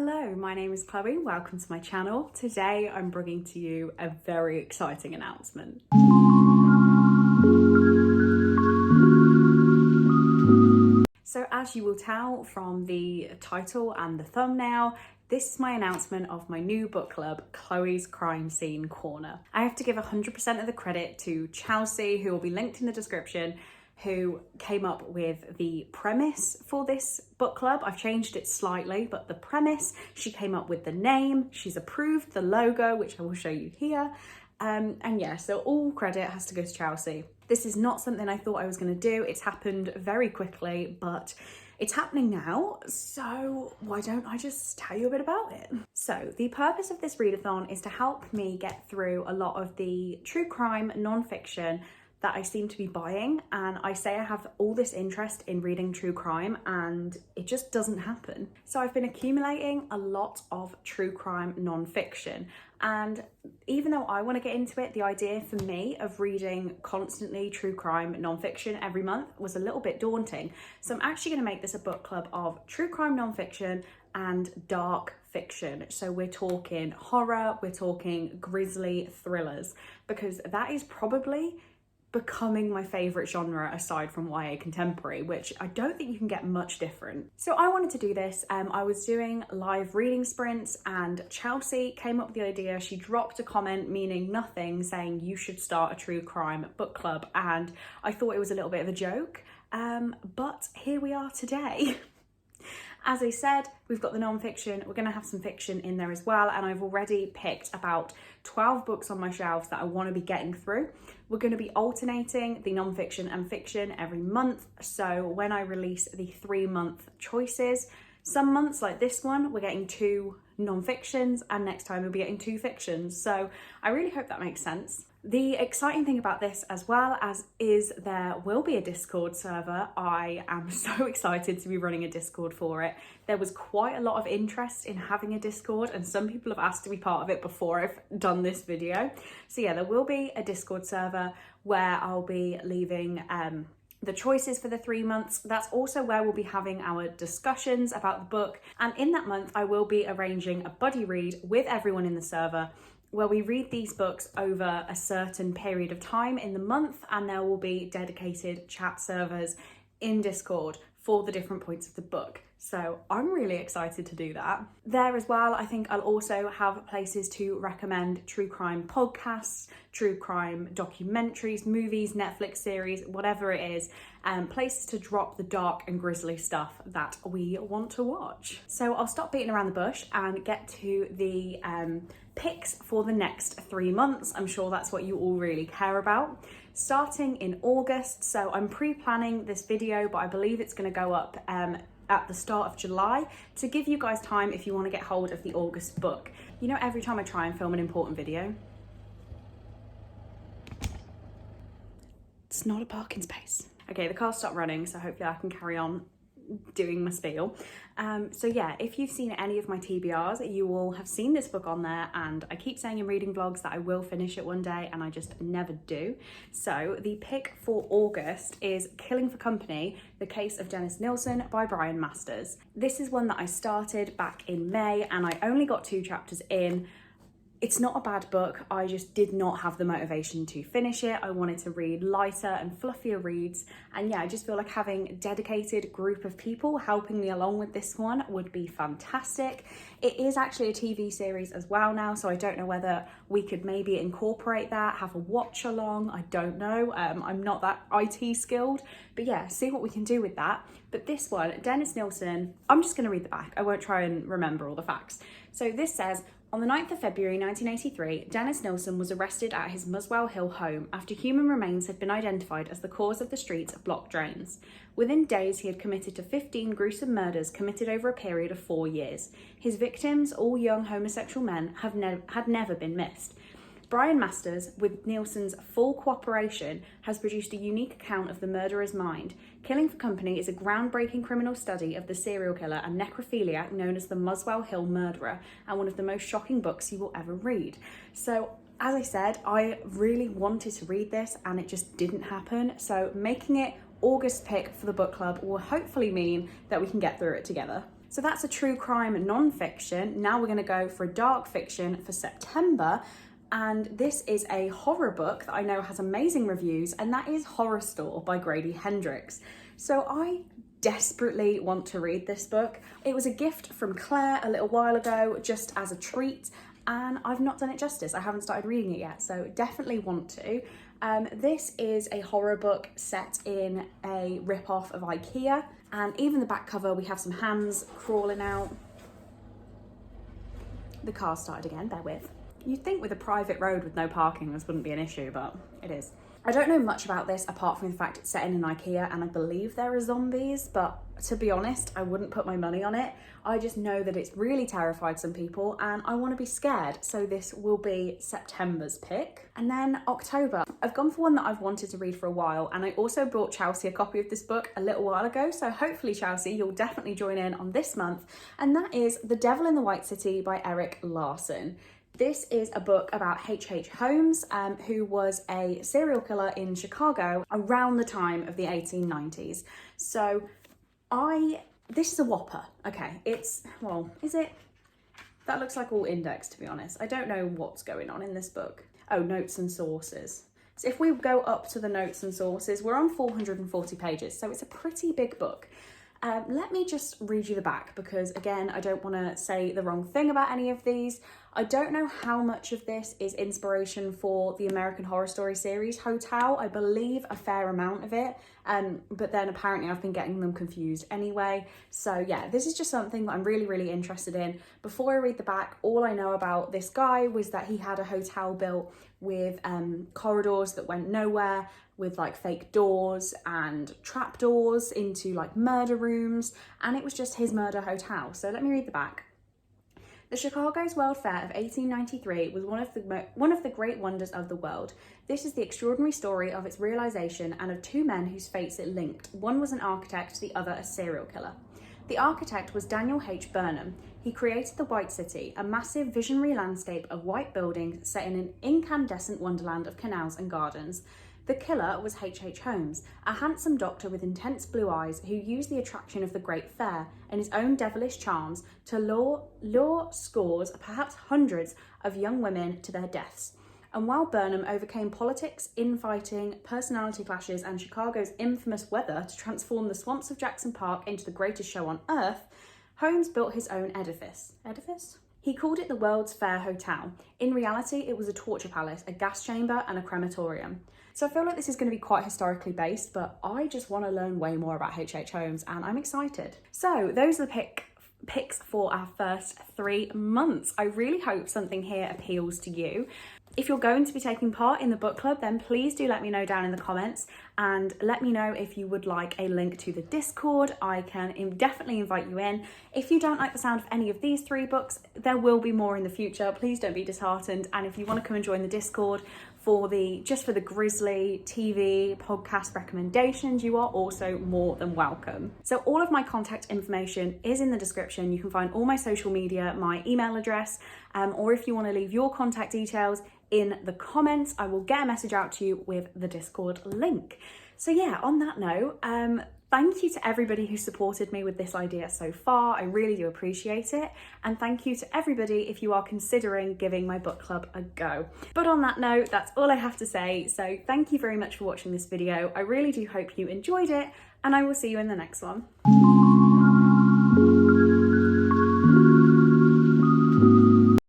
Hello, my name is Chloe. Welcome to my channel. Today I'm bringing to you a very exciting announcement. So as you will tell from the title and the thumbnail, this is my announcement of my new book club, Chloe's Crime Scene Corner. I have to give 100% of the credit to Chelsea, who will be linked in the description, who came up with the premise for this book club. I've changed it slightly, but the premise, she came up with the name, she's approved the logo, which I will show you here. And yeah, so all credit has to go to Chelsea. This is not something I thought I was going to do. It's happened very quickly, but it's happening now, so why don't I just tell you a bit about it? So the purpose of this readathon is to help me get through a lot of the true crime non-fiction that I seem to be buying, and I say I have all this interest in reading true crime and it just doesn't happen. So I've been accumulating a lot of true crime non-fiction, and even though I want to get into it, the idea for me of reading constantly true crime non-fiction every month was a little bit daunting. So I'm actually going to make this a book club of true crime non-fiction and dark fiction. So we're talking horror, we're talking grisly thrillers, because that is probably becoming my favourite genre aside from YA contemporary, which I don't think you can get much different. So I wanted to do this. I was doing live reading sprints and Chelsea came up with the idea. She dropped a comment meaning nothing, saying you should start a true crime book club, and I thought it was a little bit of a joke, but here we are today. As I said, we've got the non-fiction, we're going to have some fiction in there as well, and I've already picked about 12 books on my shelves that I want to be getting through. We're going to be alternating the non-fiction and fiction every month, so when I release the 3-month choices, some months like this one, we're getting 2 non-fictions, and next time we'll be getting 2 fictions, so I really hope that makes sense. The exciting thing about this as well is there will be a Discord server. I am so excited to be running a Discord for it. There was quite a lot of interest in having a Discord, and some people have asked to be part of it before I've done this video. So yeah, there will be a Discord server where I'll be leaving the choices for the 3 months. That's also where we'll be having our discussions about the book. And in that month, I will be arranging a buddy read with everyone in the server, where we read these books over a certain period of time in the month, and there will be dedicated chat servers in Discord for the different points of the book. So I'm really excited to do that. There as well, I think I'll also have places to recommend true crime podcasts, true crime documentaries, movies, Netflix series, whatever it is, places to drop the dark and grisly stuff that we want to watch. So I'll stop beating around the bush and get to the picks for the next 3 months. I'm sure that's what you all really care about. Starting in August, so I'm pre-planning this video, but I believe it's going to go up at the start of July to give you guys time if you want to get hold of the August book. You know, every time I try and film an important video, it's not a parking space. Okay, the car stopped running, so hopefully I can carry on doing my spiel. So yeah, if you've seen any of my TBRs, you will have seen this book on there, and I keep saying in reading vlogs that I will finish it one day, and I just never do. So the pick for August is Killing for Company, The Case of Dennis Nilsen by Brian Masters. This is one that I started back in May, and I only got 2 chapters in. It's not a bad book, I just did not have the motivation to finish it. I wanted to read lighter and fluffier reads, and yeah, I just feel like having a dedicated group of people helping me along with this one would be fantastic. It is actually a TV series as well now, so I don't know whether we could maybe incorporate that, have a watch along, I don't know. I'm not that IT skilled, but yeah, see what we can do with that. But this one, Dennis Nilsen, I'm just gonna read the back. I won't try and remember all the facts. So this says, on the 9th of February 1983, Dennis Nilsen was arrested at his Muswell Hill home after human remains had been identified as the cause of the street's blocked drains. Within days, he had committed to 15 gruesome murders committed over a period of 4 years. His victims, all young homosexual men, had never been missed. Brian Masters, with Nielsen's full cooperation, has produced a unique account of the murderer's mind. Killing for Company is a groundbreaking criminal study of the serial killer and necrophiliac known as the Muswell Hill murderer, and one of the most shocking books you will ever read. So, as I said, I really wanted to read this and it just didn't happen. So making it August pick for the book club will hopefully mean that we can get through it together. So that's a true crime non-fiction. Now we're going to go for a dark fiction for September. And this is a horror book that I know has amazing reviews, and that is Horror Store by Grady Hendrix. So I desperately want to read this book. It was a gift from Claire a little while ago, just as a treat, and I've not done it justice. I haven't started reading it yet, so definitely want to. This is a horror book set in a rip-off of IKEA, and even the back cover, we have some hands crawling out. The car started again, bear with. You'd think with a private road with no parking this wouldn't be an issue, but it is. I don't know much about this apart from the fact it's set in an IKEA and I believe there are zombies, but to be honest, I wouldn't put my money on it. I just know that it's really terrified some people and I want to be scared, so this will be September's pick. And then October, I've gone for one that I've wanted to read for a while, and I also brought Chelsea a copy of this book a little while ago, so hopefully Chelsea, you'll definitely join in on this month, and that is The Devil in the White City by Eric Larson. This is a book about H.H. Holmes, who was a serial killer in Chicago around the time of the 1890s. So this is a whopper. Okay, is it? That looks like all index, to be honest. I don't know what's going on in this book. Oh, notes and sources. So if we go up to the notes and sources, we're on 440 pages. So it's a pretty big book. Let me just read you the back because, again, I don't want to say the wrong thing about any of these. I don't know how much of this is inspiration for the American Horror Story series Hotel. I believe a fair amount of it, but then apparently I've been getting them confused anyway. So yeah, this is just something that I'm really, really interested in. Before I read the back, all I know about this guy was that he had a hotel built with corridors that went nowhere, with like fake doors and trap doors into like murder rooms, and it was just his murder hotel. So let me read the back. The Chicago's World Fair of 1893 was one of the great wonders of the world. This is the extraordinary story of its realization and of two men whose fates it linked. One was an architect, the other a serial killer. The architect was Daniel H. Burnham. He created the White City, a massive visionary landscape of white buildings set in an incandescent wonderland of canals and gardens. The killer was H.H. Holmes, a handsome doctor with intense blue eyes who used the attraction of the Great Fair and his own devilish charms to lure scores, perhaps hundreds, of young women to their deaths. And while Burnham overcame politics, infighting, personality clashes, and Chicago's infamous weather to transform the swamps of Jackson Park into the greatest show on earth, Holmes built his own edifice. He called it the World's Fair Hotel. In reality, it was a torture palace, a gas chamber, and a crematorium. So I feel like this is going to be quite historically based, but I just want to learn way more about H.H. Holmes, and I'm excited. So those are the picks for our first 3 months. I really hope something here appeals to you. If you're going to be taking part in the book club, then please do let me know down in the comments, and let me know if you would like a link to the Discord. I can definitely invite you in. If you don't like the sound of any of these 3 books, there will be more in the future. Please don't be disheartened. And if you want to come and join the Discord for the Grizzly TV podcast recommendations, you are also more than welcome. So all of my contact information is in the description. You can find all my social media, my email address, or if you want to leave your contact details in the comments, I will get a message out to you with the Discord link. So yeah, on that note, thank you to everybody who supported me with this idea so far. I really do appreciate it. And thank you to everybody if you are considering giving my book club a go. But on that note, that's all I have to say. So thank you very much for watching this video. I really do hope you enjoyed it, and I will see you in the next one.